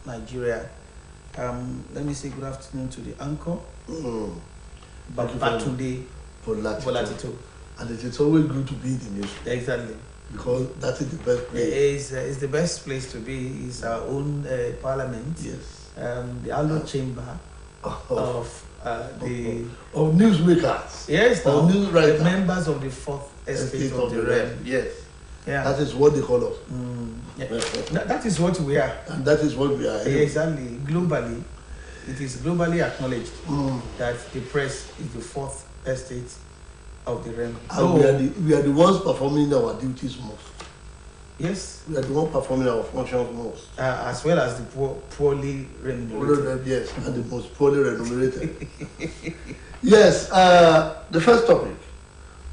Nigeria. Let me say good afternoon to the anchor, Babatunde Volatito. And it is always good to be in the news. Exactly. Because that is the best place. It's the best place to be. It's our own parliament. Yes. The Allo chamber of newsmakers. Yes, of news writers. Members of the fourth estate of the realm. Yes. Yeah. That is what they call us. Yeah. That is what we are. And that is what we are. Exactly. Globally, it is globally acknowledged that the press is the fourth estate of the realm. And we are the ones performing our duties most. Yes. We are the ones performing our functions most. As well as the poorly remunerated. Yes, and the most poorly remunerated. Yes, the first topic.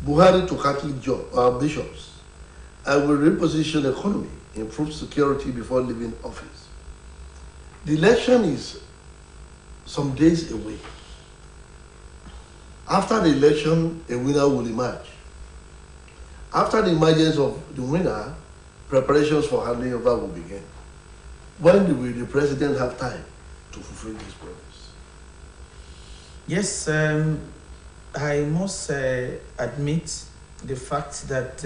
Buhari to Catholic bishops. I will reposition the economy, improve security before leaving office. The election is some days away. After the election, a winner will emerge. After the emergence of the winner, preparations for handing over will begin. When will the president have time to fulfill this promise? Yes, I must admit the fact that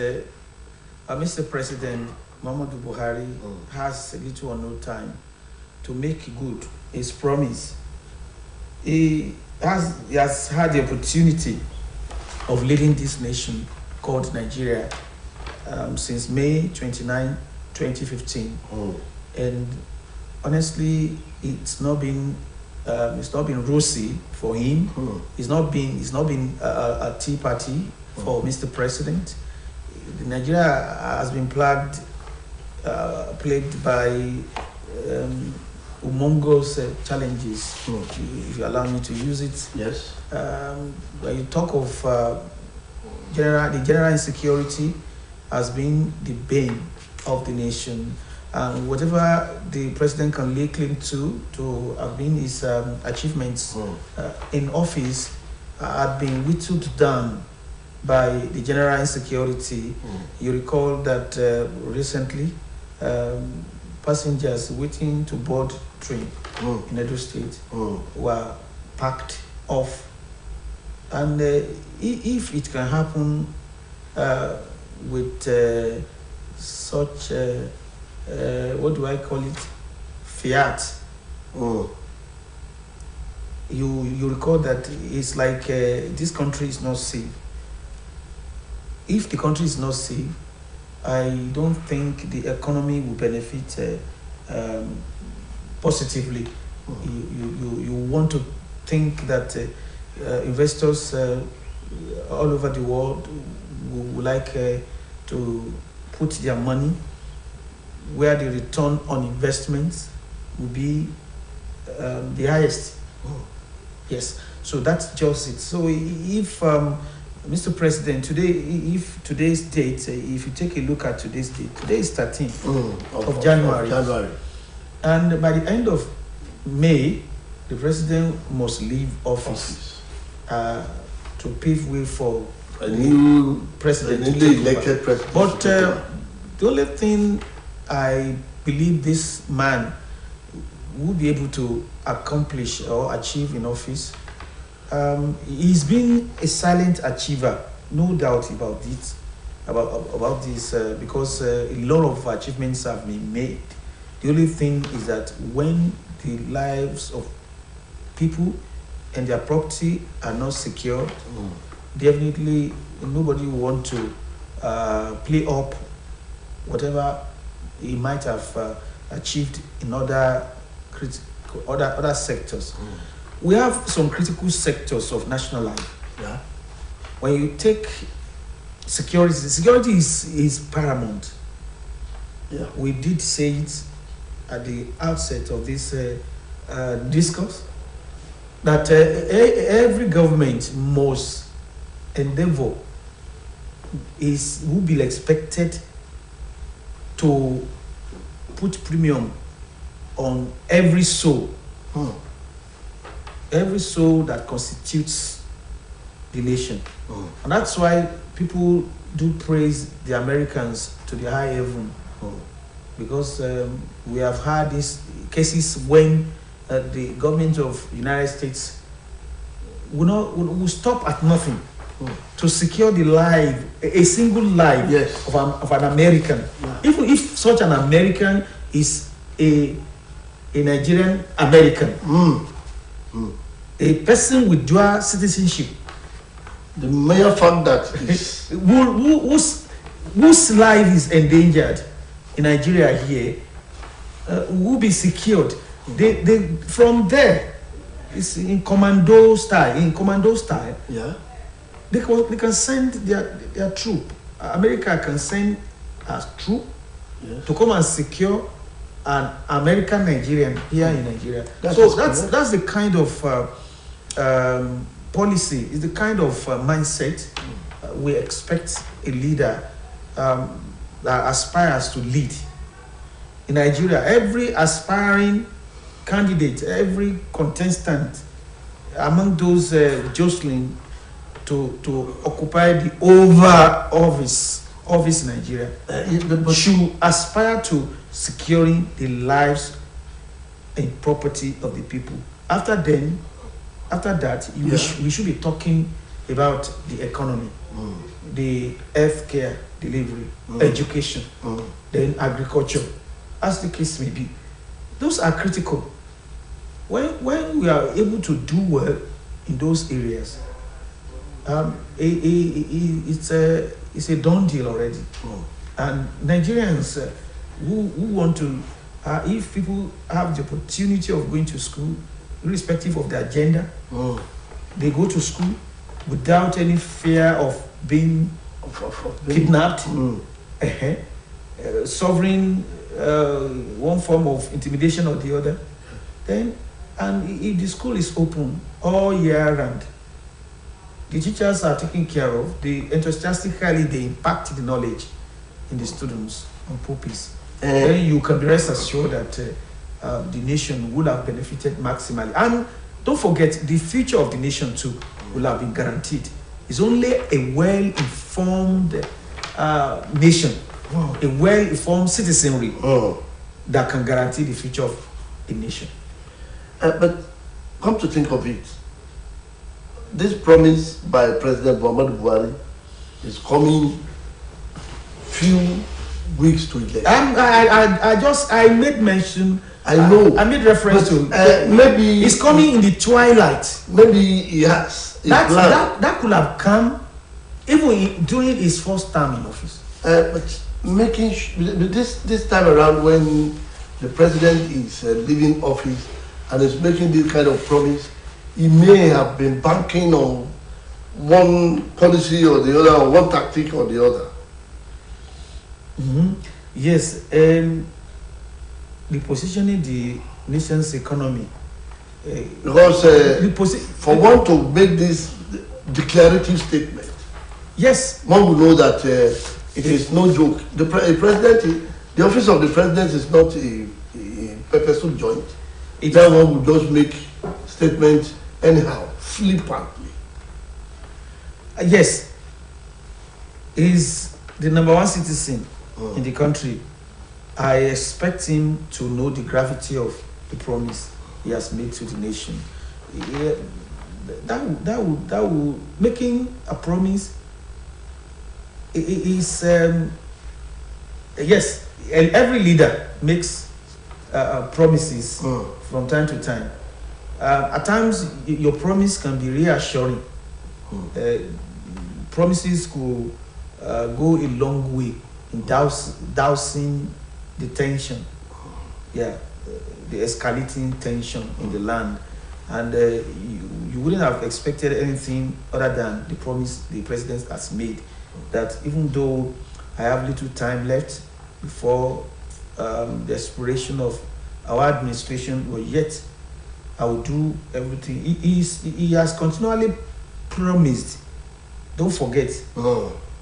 Mr. President Muhammadu Buhari has little or no time to make good his promise. He has had the opportunity of leading this nation called Nigeria since May 29, 2015. And honestly, it's not been rosy for him. It's not been a tea party for Mr. President. Nigeria has been plagued by humongous challenges, if you allow me to use it. Yes. When you talk of the general insecurity has been the bane of the nation, and whatever the president can lay claim to have been his achievements in office had been whittled down by the general insecurity. You recall that recently passengers waiting to board train in Edo State were packed off. And if it can happen with such, what do I call it, fiat, you recall that it's like this country is not safe. If the country is not safe, I don't think the economy will benefit positively. You want to think that investors all over the world would like to put their money where the return on investments will be the highest. Yes, so that's just it. So if Mr. President, today's date, if you take a look at today's date, today is 13th of January. And by the end of May, the president must leave office to pave way for a new president, a newly elected president. But the only thing I believe this man will be able to accomplish or achieve in office, he's been a silent achiever, no doubt about it, about this, because a lot of achievements have been made. The only thing is that when the lives of people and their property are not secured, definitely nobody will want to play up whatever he might have achieved in other sectors. We have some critical sectors of national life. Yeah. When you take security is paramount. Yeah. We did say it at the outset of this discourse that every government must endeavor will be expected to put premium on every soul. Every soul that constitutes the nation. And that's why people do praise the Americans to the high heaven. because we have had these cases when the government of the United States will stop at nothing to secure the life, a single life Yes. of an American. Yeah. Even if such an American is a Nigerian American, a person with dual citizenship, The mere fact that is whose life is endangered in Nigeria here will be secured. They from there, it's in commando style. yeah. They can send their troop. America can send a troop to come and secure an American Nigerian here in Nigeria. That's the kind of policy, is the kind of mindset we expect a leader that aspires to lead. In Nigeria, every aspiring candidate, every contestant among those jostling to occupy the office in Nigeria should aspire to securing the lives and property of the people. After that, we should be talking about the economy, the healthcare delivery, education, then agriculture, as the case may be. Those are critical. When we are able to do well in those areas, it's a done deal already. And Nigerians who want to, if people have the opportunity of going to school, irrespective of their gender, they go to school without any fear of being kidnapped, suffering one form of intimidation or the other. Then, and if the school is open all year round, the teachers are taken care of, they enthusiastically they impact the knowledge in the students on pupils. Then you can rest assured that the nation would have benefited maximally. And don't forget, the future of the nation too will have been guaranteed. It's only a well-informed nation, a well-informed citizenry that can guarantee the future of a nation. But come to think of it, this promise by President Muhammadu Buhari is coming few weeks to election. I made mention. I know. I made reference to maybe it's coming in the twilight. Maybe he has that could have come even during his first term in office. But making this time around, when the president is leaving office and is making this kind of promise, he may have been banking on one policy or the other, or one tactic or the other. Yes, repositioning the nation's economy. Because for one to make this declarative statement, yes, one will know that it is no joke. The president, the office of the president is not a purposeful joint. That one will just make statements anyhow, flippantly. Yes, is the #1 citizen in the country. I expect him to know the gravity of the promise he has made to the nation. That will making a promise is yes, and every leader makes promises from time to time. At times your promise can be reassuring. Promises could go a long way in dousing the tension, the escalating tension in the land, and you wouldn't have expected anything other than the promise the president has made, that even though I have little time left before the expiration of our administration, but yet I will do everything. He has continually promised. Don't forget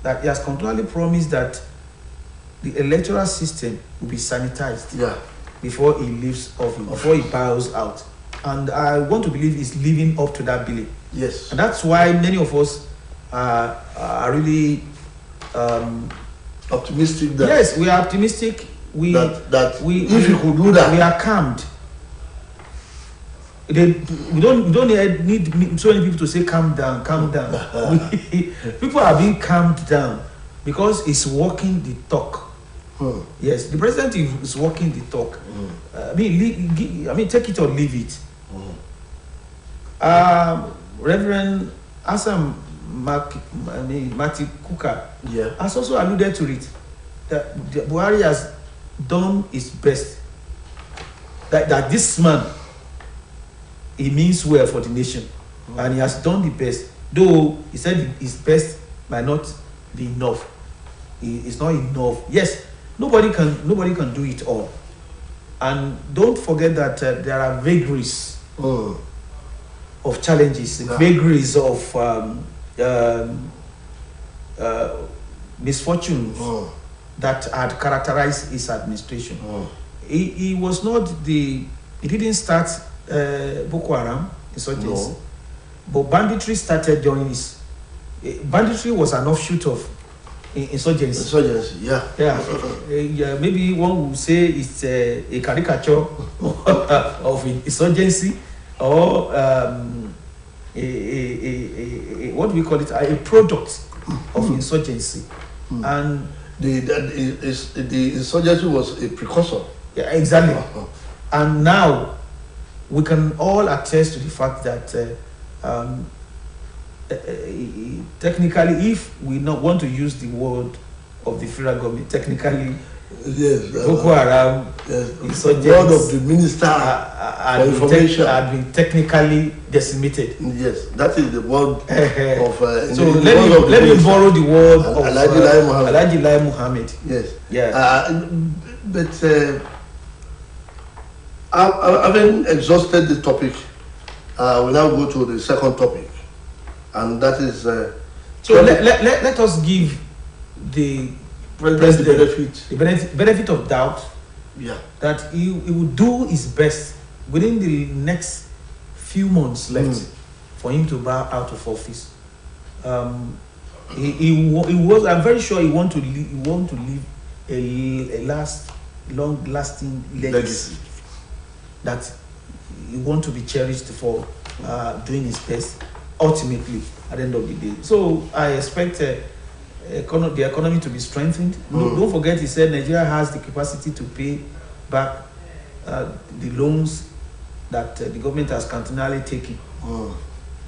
that he has continually promised that the electoral system will be sanitized before he leaves office, before he bows out. And I want to believe he's living up to that belief. Yes. And that's why many of us are really optimistic that... Yes, we are optimistic if you could do that, we are calmed. We don't need so many people to say calm down, calm down. People are being calmed down because it's walking the talk. Yes, the president is walking the talk. I mean, take it or leave it. Reverend Asam Mati Kuka has also alluded to it, that Buhari has done his best. That this man, he means well for the nation, and he has done the best. Though he said his best might not be enough. It's not enough. Yes, nobody can do it all. And don't forget that there are vagaries of challenges, vagaries of misfortunes that had characterized his administration. He was not he didn't start Boko Haram insurgency, but banditry started during his. Banditry was an offshoot of insurgency. Maybe one would say it's a caricature of insurgency, or what do we call it? A product of insurgency, and the insurgency was a precursor. Yeah, exactly. And now we can all attest to the fact that technically, if we not want to use the word of the federal government, technically, Boko Haram, insurgents, word of the minister had been technically decimated. Yes, that is the word of. So let me borrow the word of Alhaji Lai Muhammad. Yes. Yeah. But having exhausted the topic, we now go to the second topic, and that is. So let us give the president the benefit of doubt. Yeah. That he will do his best within the next few months left for him to bow out of office. He was. I'm very sure he want to leave a long-lasting legacy that he want to be cherished for doing his best ultimately at the end of the day. So I expect the economy to be strengthened. Don't forget, he said Nigeria has the capacity to pay back the loans that the government has continually taken.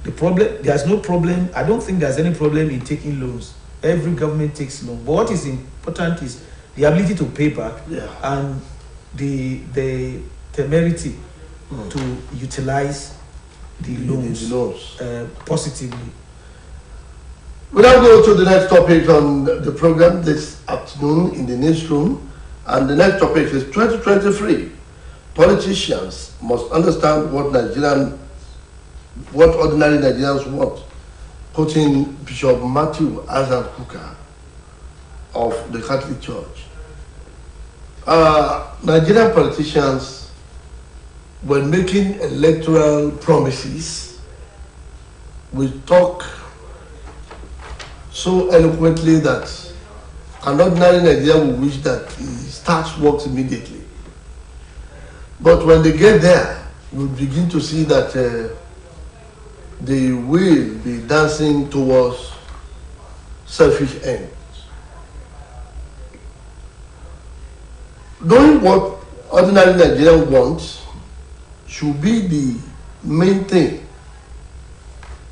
The problem, there's no problem. I don't think there's any problem in taking loans. Every government takes loans. But what is important is the ability to pay back and the temerity to utilize the loans positively. We now go to the next topic on the program this afternoon in the newsroom, and the next topic is 2023. Politicians must understand what ordinary Nigerians want, quoting Bishop Matthew Azan Kuka of the Catholic Church. Nigerian politicians, when making electoral promises, will talk so eloquently that an ordinary Nigerian will wish that he starts work immediately. But when they get there, we'll begin to see that they will be dancing towards selfish ends. Knowing what ordinary Nigerian wants should be the main thing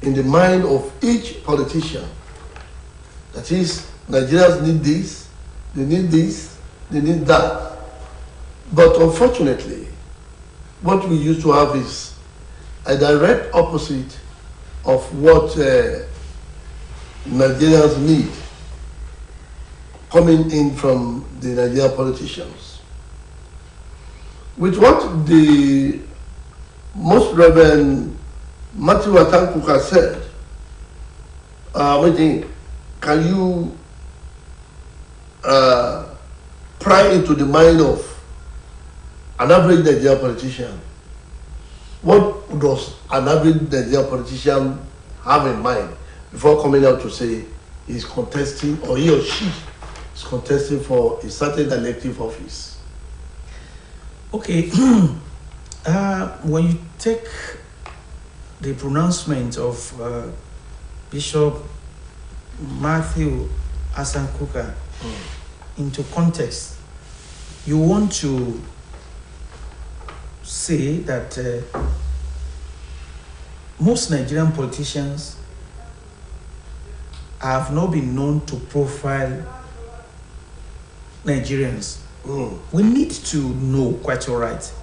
in the mind of each politician. That is, Nigerians need this, they need this, they need that. But unfortunately, what we used to have is a direct opposite of what Nigerians need coming in from the Nigerian politicians. With what the Most Reverend Matthew Atankuka said, can you pry into the mind of an average Nigerian politician? What does an average Nigerian politician have in mind before coming out to say he's contesting, or he or she is contesting for a certain elective office? Okay. When you take the pronouncement of Bishop Matthew Hassan Kuka into context, you want to say that most Nigerian politicians have not been known to profile Nigerians. We need to know quite all right.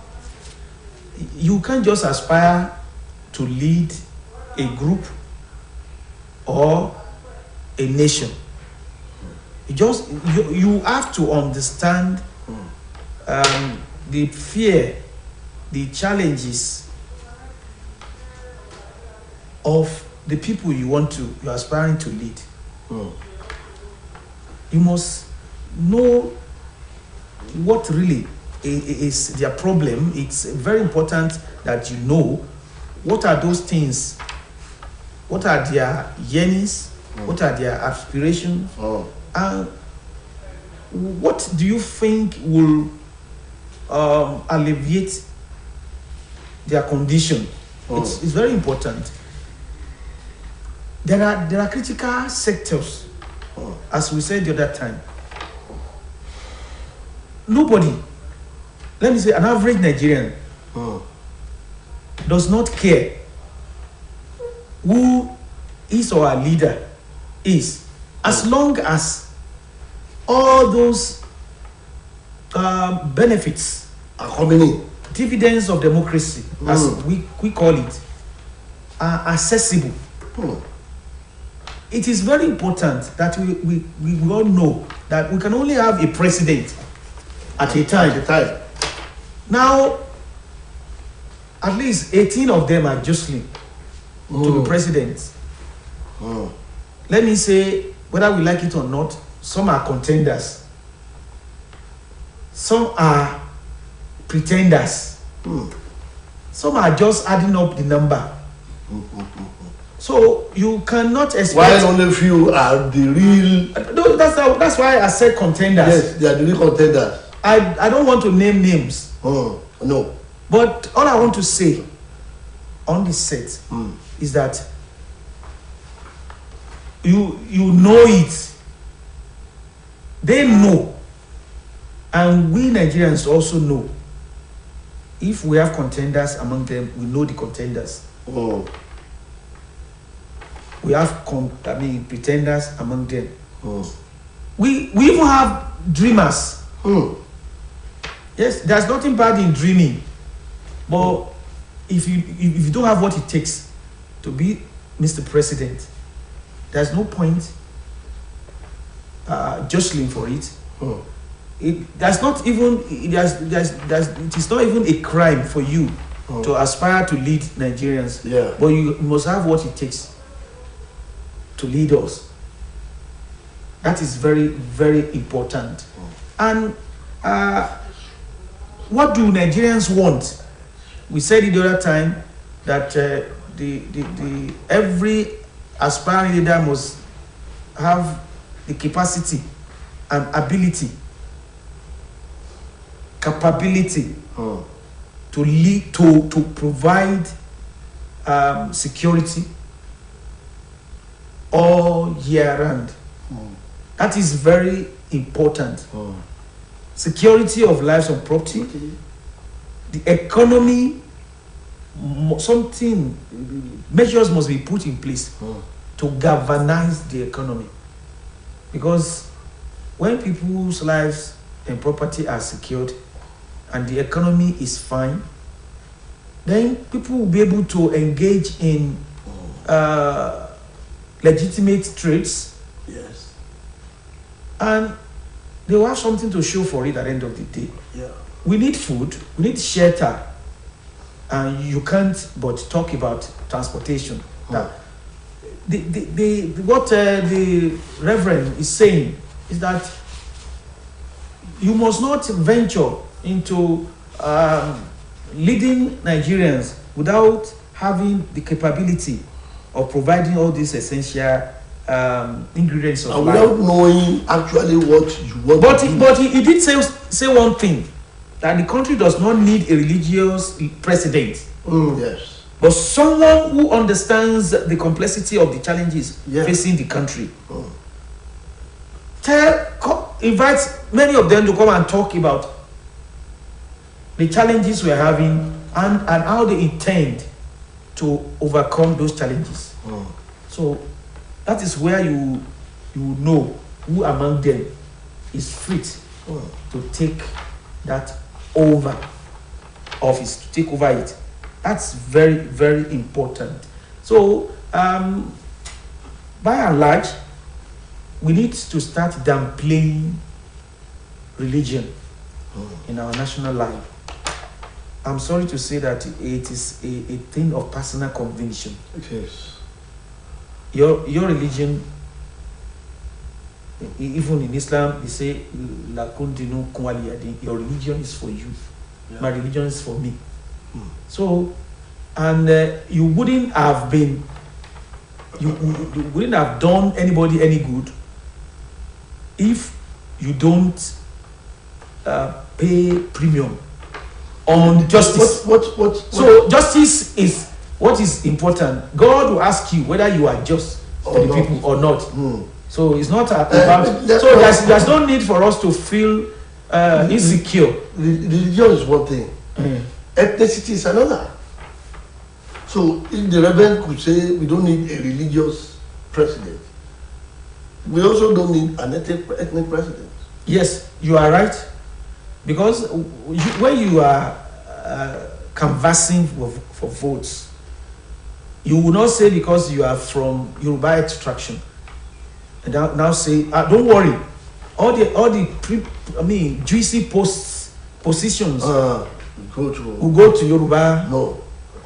You can't just aspire to lead a group or a nation. You have to understand the fear, the challenges of the people you're aspiring to lead. You must know what really is their problem. It's very important that you know what are those things, what are their yearnings, what are their aspirations, and what do you think will alleviate their condition. It's very important. There are critical sectors, as we said the other time. Nobody, let me say an average Nigerian, does not care who is our leader is, as long as all those benefits are coming in, dividends of democracy, as we call it, are accessible. It is very important that we all know that we can only have a president at a time. Now, at least 18 of them are jostling to be president. Let me say, whether we like it or not, some are contenders, some are pretenders, some are just adding up the number. So you cannot expect. While only few are the real. No, that's why I said contenders. Yes, they are the real contenders. I don't want to name names. No. But all I want to say on this set is that you know it. They know. And we Nigerians also know. If we have contenders among them, we know the contenders. We have pretenders among them. We even have dreamers. Yes, there's nothing bad in dreaming, but if you don't have what it takes to be Mr. President, there's no point jostling for it. It is not even a crime for you to aspire to lead Nigerians. But you must have what it takes to lead us. That is very, very important. And what do Nigerians want? We said it the other time that every aspiring leader must have the capacity and ability, capability to lead, to provide security all year round. That is very important. Security of lives and property, the economy, measures must be put in place to galvanize the economy. Because when people's lives and property are secured and the economy is fine, then people will be able to engage in legitimate trades. Yes. And they will have something to show for it at the end of the day. We need food, we need shelter, and you can't but talk about transportation. What the Reverend is saying is that you must not venture into leading Nigerians without having the capability of providing all these essential ingredients of life. Without knowing actually what you want. But he did say one thing. that the country does not need a religious president. Yes. But someone who understands the complexity of the challenges facing the country. Invite many of them to come and talk about the challenges we're having and how they intend to overcome those challenges. So that is where you know who among them is fit to take that over office, to take over it. That's very, very important. So by and large, we need to start downplaying religion in our national life. I'm sorry to say that it is a thing of personal conviction. Yes. Your religion, even in Islam, they say, your religion is for you. Yeah. My religion is for me. So, and you wouldn't have been, you wouldn't have done anybody any good if you don't pay premium on justice. So justice is what is important. God will ask you whether you are just to the people or not. So it's not about. So there's no need for us to feel insecure. Religion is one thing. Ethnicity is another. So if the rebel could say we don't need a religious president, we also don't need an ethnic president. Yes, you are right. Because when you are canvassing for votes, you will not say because you are from Yoruba extraction, and now say, don't worry, all the juicy positions will go to Yoruba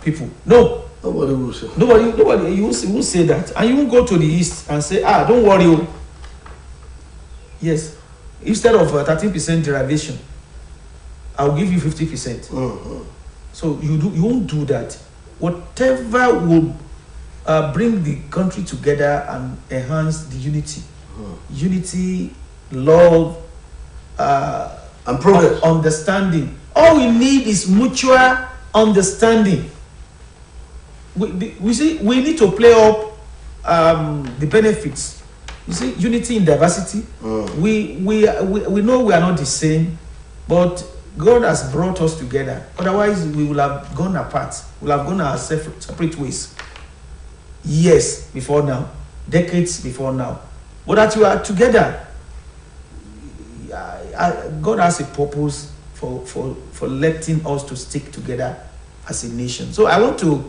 people. No. Nobody will say. Nobody. You will say that, and you will go to the east and say, don't worry. Yes, instead of 13% derivation, I'll give you 50%. So you won't do that. Whatever will bring the country together and enhance the unity, love, and progress, understanding. All we need is mutual understanding. We see we need to play up the benefits. You see, unity in diversity. We know we are not the same, but God has brought us together. Otherwise, we will have gone apart. We will have gone our separate ways. Years before now, decades before now. But that we are together, God has a purpose for letting us to stick together as a nation. So I want to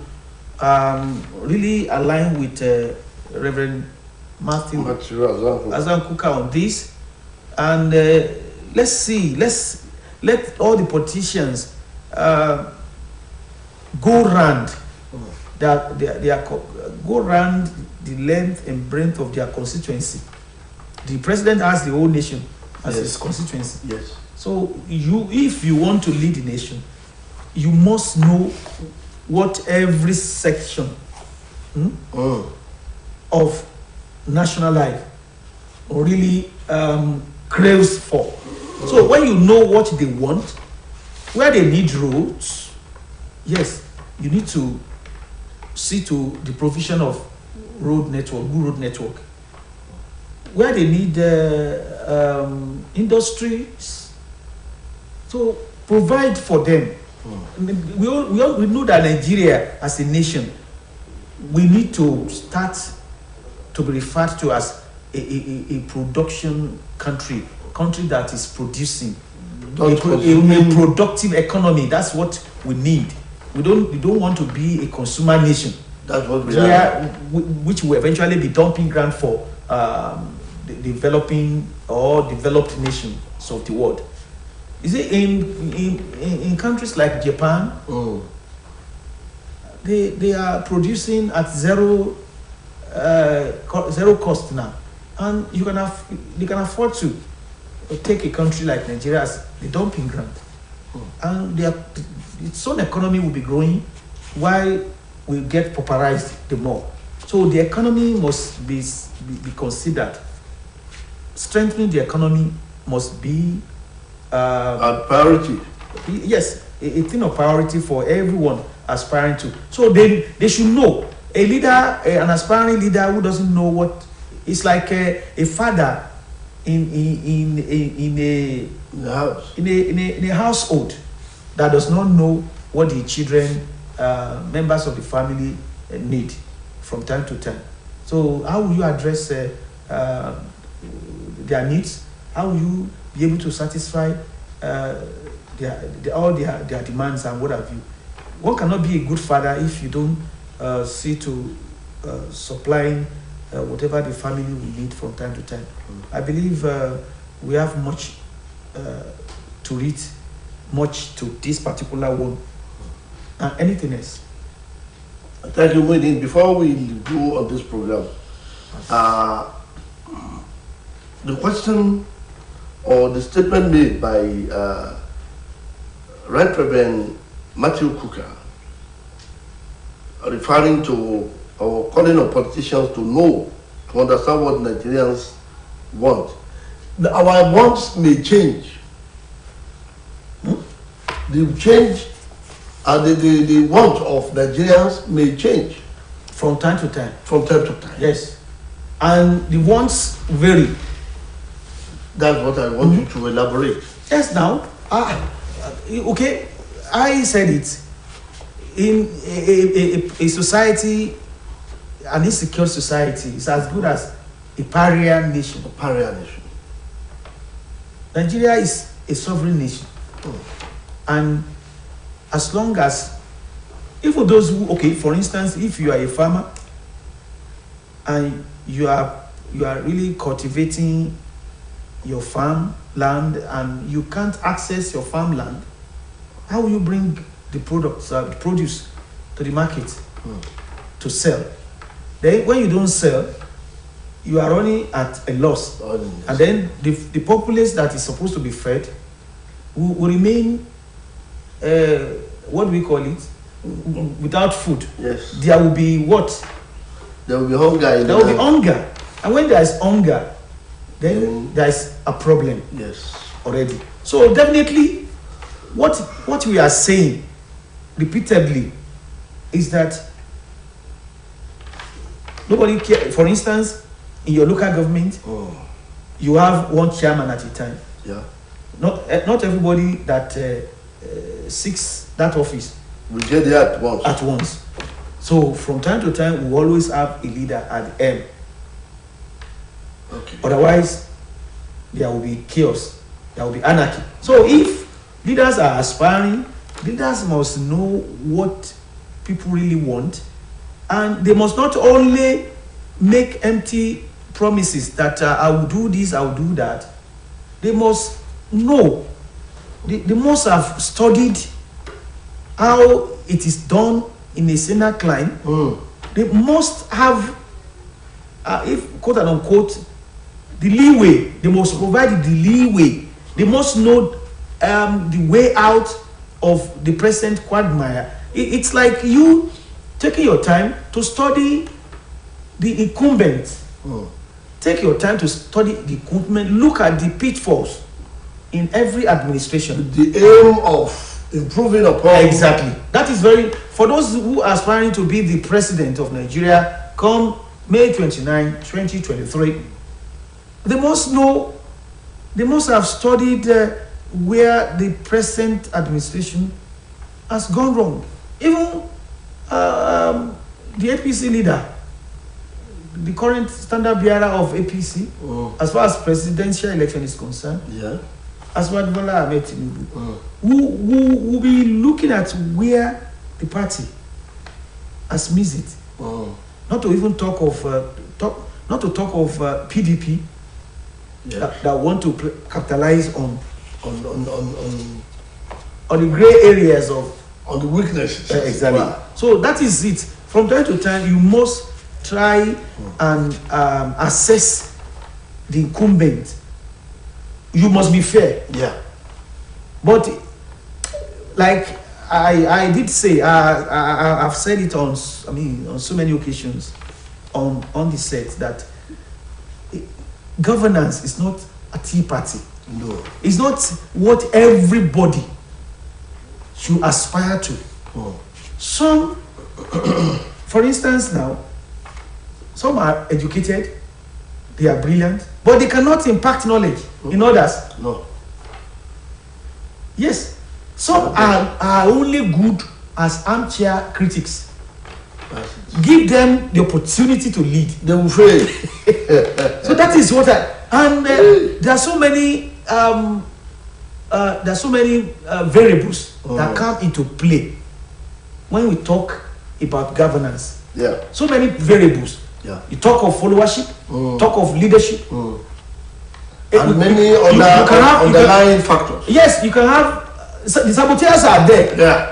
really align with Reverend Matthew Azankuka on this, and let's let all the politicians go round go round the length and breadth of their constituency. The president has the whole nation as his constituency. Yes. So if you want to lead the nation, you must know what every section of national life really craves for. So when you know what they want, where they need roads, yes, you need to see to the provision of good road network. Where they need industries, so provide for them. We know that Nigeria as a nation, we need to start to be referred to as a production country that is producing a productive economy. That's what we need. We don't want to be a consumer nation. That's what we are. Which will eventually be dumping ground for the developing or developed nations of the world. You see, in countries like Japan, they are producing at zero cost now, and they can afford to take a country like Nigeria as the dumping ground, and its own economy will be growing while we get pauperized the more. So the economy must be considered. Strengthening the economy must be a priority. yes, a thing of priority for everyone aspiring to. So they should know. A leader, an aspiring leader who doesn't know what, it's like a father in a household that does not know what the children, members of the family need from time to time. So how will you address their needs? How will you be able to satisfy all their demands and what have you? One cannot be a good father if you don't see to supplying whatever the family will need from time to time. I believe we have much to read, much to this particular one, and anything else. Thank you, Muideen. Before we go on this program, the question or the statement made by Right Reverend Matthew Kuka, referring to or calling on politicians to know, to understand what Nigerians want. Our wants may change. The change and the want of Nigerians may change from time to time. From time to time. Yes. And the wants vary. That's what I want you to elaborate. Yes, now. Okay, I said it. In a society, an insecure society, is as good as a pariah nation. A pariah nation. Nigeria is a sovereign nation. And as long as, even those who, okay, for instance, if you are a farmer and you are really cultivating your farm land and you can't access your farmland, how will you bring the products, produce to the market to sell? Then when you don't sell, you are running at a loss. And then the populace that is supposed to be fed will remain, what do we call it, without food. Yes. There will be what? There will be hunger. There will be hunger. And when there is hunger, then there is a problem. Yes. Already. So definitely, what we are saying repeatedly is that nobody cares. For instance, in your local government, you have one chairman at a time. Yeah. Not everybody that seeks that office will get there at once. At once. So from time to time, we always have a leader at the end. Okay. Otherwise, there will be chaos. There will be anarchy. So if leaders are aspiring, leaders must know what people really want, and they must not only make empty promises that I will do this, I will do that. They must know. They must have studied how it is done in a sinner climb. They must have, if quote and unquote, the leeway. They must provide the leeway. They must know the way out of the present quagmire. It's like you taking your time to study the incumbent. Take your time to study the incumbent. Look at the pitfalls in every administration. The aim of improving upon. Exactly. That is very, for those who are aspiring to be the president of Nigeria come May 29, 2023, they must know, they must have studied where the present administration has gone wrong. Even the APC leader, the current standard bearer of APC, as far as presidential election is concerned, as well as Bola Ahmed Tinubu, who will be looking at where the party has missed it. Not to even talk of PDP that want to capitalize on the gray areas of the weaknesses. Exactly. Wow. So that is it. From time to time, you must try and assess the incumbent. You must be fair. Yeah. But like I did say, I've said it on so many occasions on the set that governance is not a tea party. No. It's not what everybody should aspire to. Mm. Some, for instance, now, some are educated, they are brilliant, but they cannot impact knowledge in others. No. Yes, some are only good as armchair critics. Give them the opportunity to lead. They will fail. So that is what there are so many variables that come into play when we talk about governance. Yeah. So many variables. Yeah. You talk of followership, talk of leadership, and many other underlying factors. Yes, you can have the saboteurs are there. Yeah.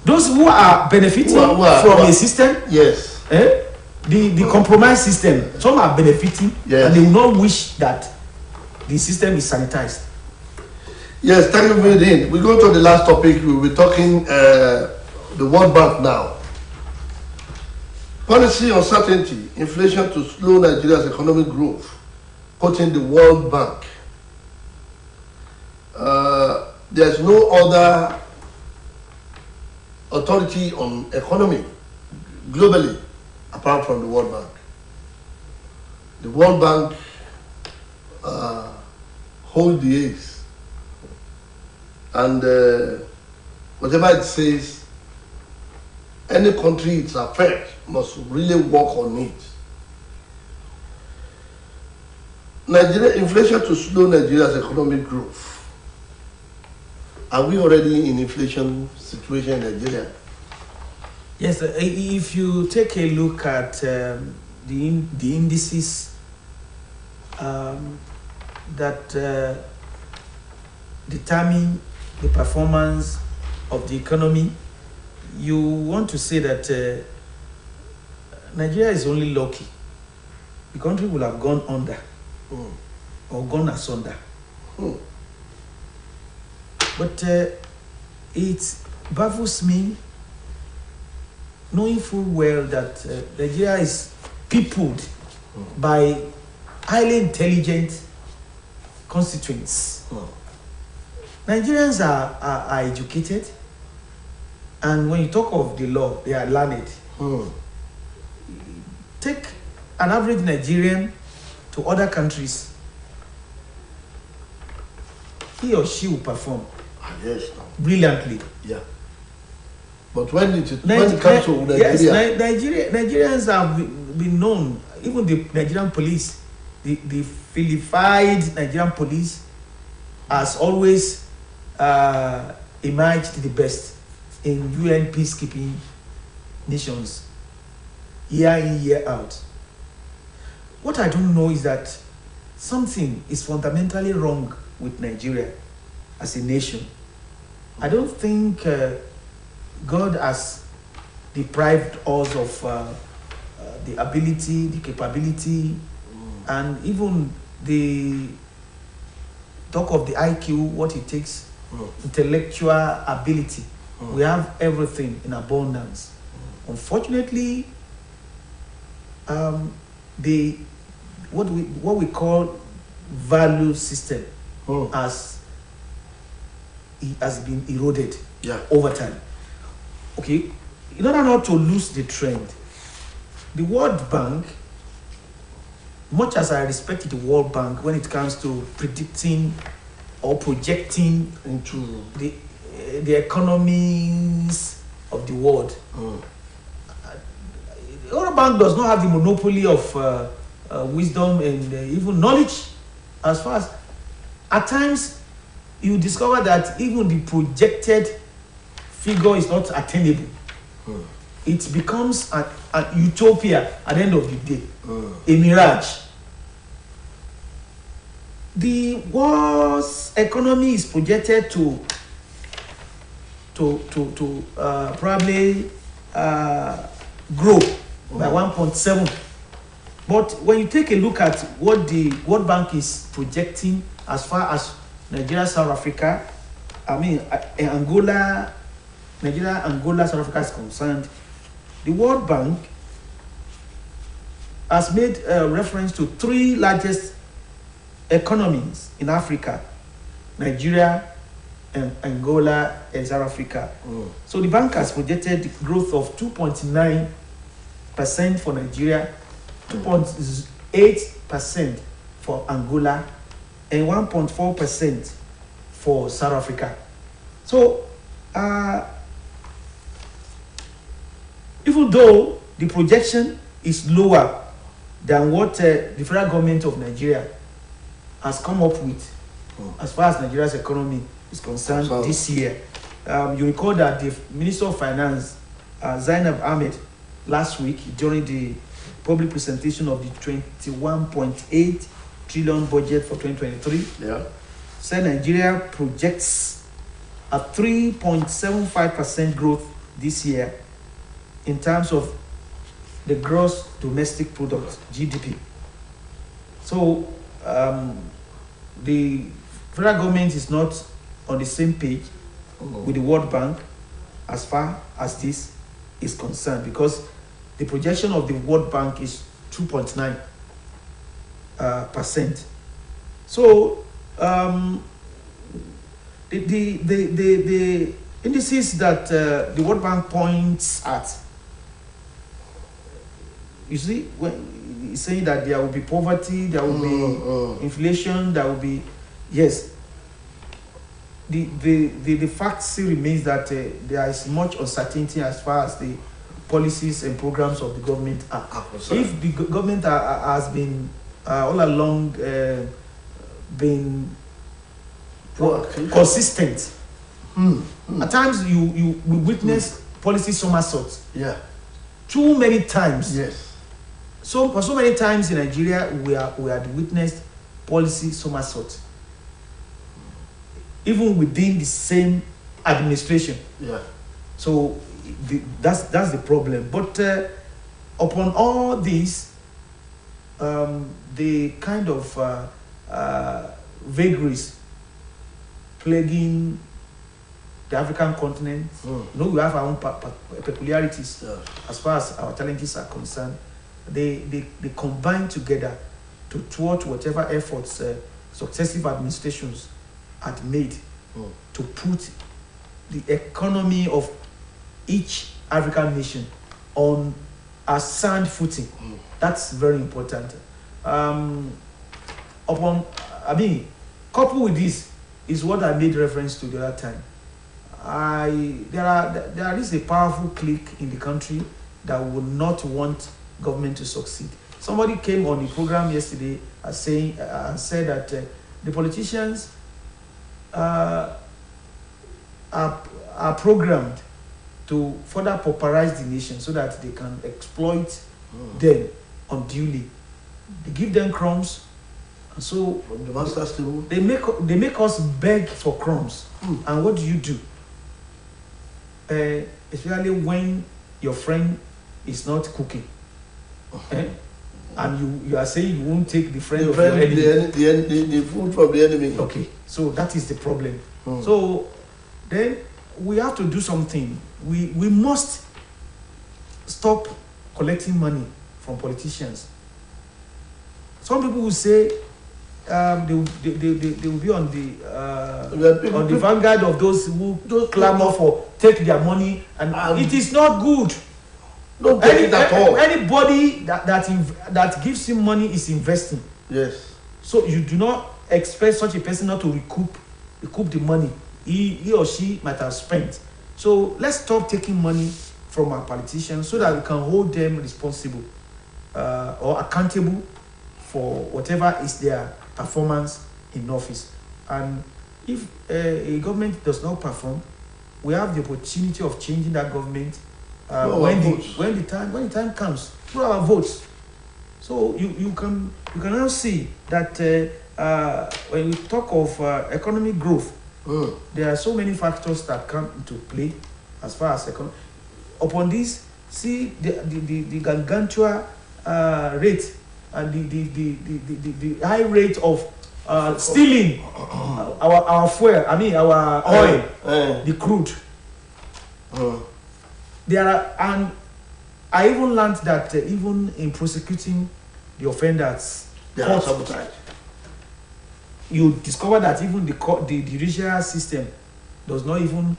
Those who are benefiting from a system. Yes. The compromise system. Some are benefiting, and they will not wish that the system is sanitized. Yes, thank you very much. We go to the last topic. We'll be talking the World Bank now. Policy uncertainty, inflation to slow Nigeria's economic growth, quoting the World Bank. There's no other authority on economy globally apart from the World Bank. The World Bank holds the ace, and whatever it says, any country it's affects must really work on it. Nigeria inflation to slow Nigeria's economic growth. Are we already in inflation situation in Nigeria? Yes, if you take a look at the indices that determine the performance of the economy, you want to say that Nigeria is only lucky. The country will have gone under or gone asunder. But it baffles me, knowing full well that Nigeria is peopled by highly intelligent constituents. Nigerians are educated, and when you talk of the law, they are learned. Take an average Nigerian to other countries, he or she will perform brilliantly. Yeah. But when it comes to Nigeria, Nigerians have been known, even the Nigerian police, the vilified Nigerian police has always emerged the best in UN peacekeeping missions, year in, year out. What I don't know is that something is fundamentally wrong with Nigeria as a nation. I don't think God has deprived us of the ability, the capability, and even the talk of the IQ, what it takes, intellectual ability. We have everything in abundance. Unfortunately, what we call value system has been eroded over time. Okay, in order not to lose the trend, the World Bank, much as I respect the World Bank when it comes to predicting or projecting into the economies of the world, the World Bank does not have the monopoly of wisdom and even knowledge. As far as at times you discover that even the projected figure is not attainable. It becomes a utopia at the end of the day, a mirage. The world's economy is projected to probably grow by 1.7. But when you take a look at what the World Bank is projecting as far as Nigeria, South Africa, Angola, Nigeria, Angola, South Africa is concerned, the World Bank has made reference to 3 largest economies in Africa: Nigeria, Angola, and South Africa. So the bank has projected growth of 2.9% for Nigeria, 2.8% for Angola, and 1.4% for South Africa. So even though the projection is lower than what the federal government of Nigeria has come up with as far as Nigeria's economy is concerned this year. You recall that the Minister of Finance, Zainab Ahmed, last week during the public presentation of the 21.8 trillion budget for 2023, said Nigeria projects a 3.75% growth this year in terms of the gross domestic product, GDP. So the federal government is not on the same page with the World Bank as far as this is concerned, because the projection of the World Bank is 2.9%. So the indices that the World Bank points at, you see, when it's saying that there will be poverty, there will be inflation, there will be, yes. The fact still remains that there is much uncertainty as far as the policies and programs of the government are. If the government has been all along been consistent, at times we witness policy somersaults. Too many times. So for so many times in Nigeria, we had witnessed policy somersaults, even within the same administration. So that's the problem. But upon all this, the kind of vagaries plaguing the African continent, we have our own peculiarities as far as our challenges are concerned. They combine together to thwart whatever efforts successive administrations had made to put the economy of each African nation on a sound footing. That's very important. Coupled with this is what I made reference to the other time. There is a powerful clique in the country that would not want government to succeed. Somebody came on the program yesterday said that the politicians are programmed to further pauperize the nation so that they can exploit them unduly. They give them crumbs, and so from the master's table, they make us beg for crumbs. And what do? Especially when your friend is not cooking, and you are saying you won't take the friend of your enemy, the food from the enemy. Okay, so that is the problem. So then we have to do something. We must stop collecting money from politicians. Some people will say they will be on the vanguard of those who clamor for take their money, and it is not good. Don't take it at all. Anybody that gives him money is investing. So you do not expect such a person not to recoup the money he or she might have spent. So let's stop taking money from our politicians so that we can hold them responsible or accountable for whatever is their performance in office. And if a government does not perform, we have the opportunity of changing that government when the time comes through our votes. So you can now see that when we talk of economic growth, there are so many factors that come into play as far as economy. Upon this, see the gargantua rate and the high rate of stealing our fuel. Our oil, the crude. There are, and I even learned that even in prosecuting the offenders, there sabotage. You discover that even the judicial system does not even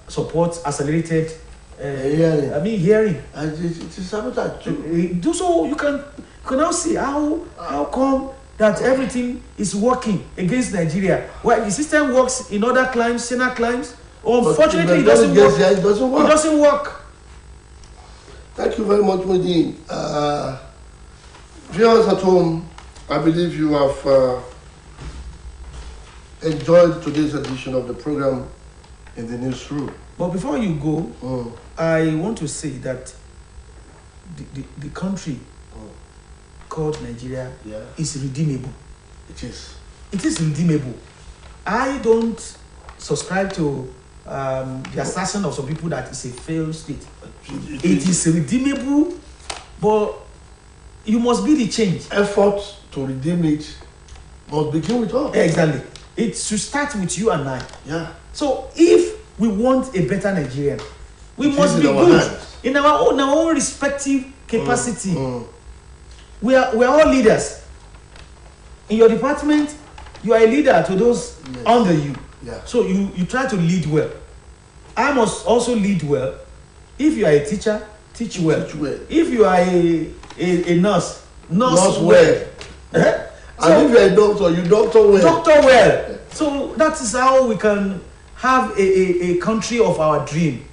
support accelerated hearing. hearing. And it is sabotage too. Do so you can now see how come that everything is working against Nigeria. Well, the system works in other climes, Senate climes. Unfortunately, it doesn't work. It doesn't work. It doesn't work. Thank you very much, Mudin. Viewers at home, I believe you have enjoyed today's edition of the program in the newsroom. But before you go, I want to say that the country called Nigeria is redeemable. It is. It is redeemable. I don't subscribe to the assertion of some people that it's a failed state. It is redeemable, but you must be the change. Effort to redeem it must begin with us. Exactly. It should start with you and I. Yeah. So if we want a better Nigerian, we must be good in our own respective capacity. We are all leaders. In your department, you are a leader to those under you. Yeah. So you try to lead well. I must also lead well. If you are a teacher, teach well. If you are a nurse well. And if you are a doctor, you doctor well. Doctor well. So that is how we can have a country of our dream.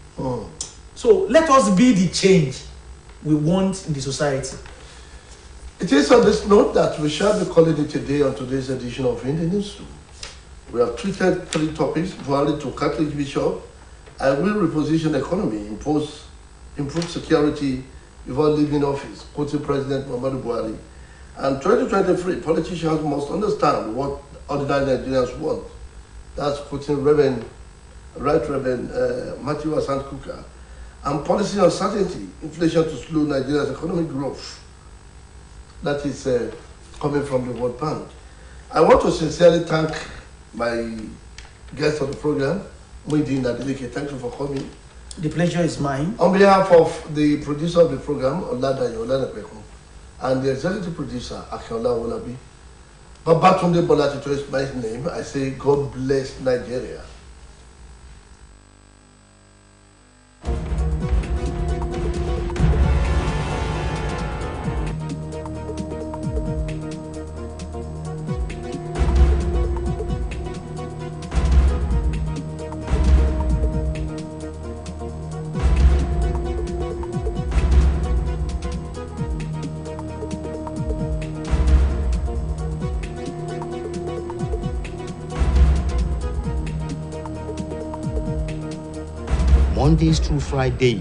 So let us be the change we want in the society. It is on this note that we shall be calling it a day on today's edition of In the Newsroom. We have treated 3 topics: Buhari to Catholic Bishop, I will reposition the economy, improve security before leaving office, quoting President Muhammadu Buhari. And 2023, politicians must understand what ordinary Nigerians want. That's quoting Right Reverend Matthew Hassan Kuka. And policy uncertainty, inflation to slow Nigeria's economic growth. That is coming from the World Bank. I want to sincerely thank my guest on the program, Muideen Adeleke. Thank you for coming. The pleasure is mine. On behalf of the producer of the program, Oladayo Olanepeku, and the executive producer, Akinola Olabi, Babatunde Bolatito is my name. I say God bless Nigeria. Mondays through Fridays,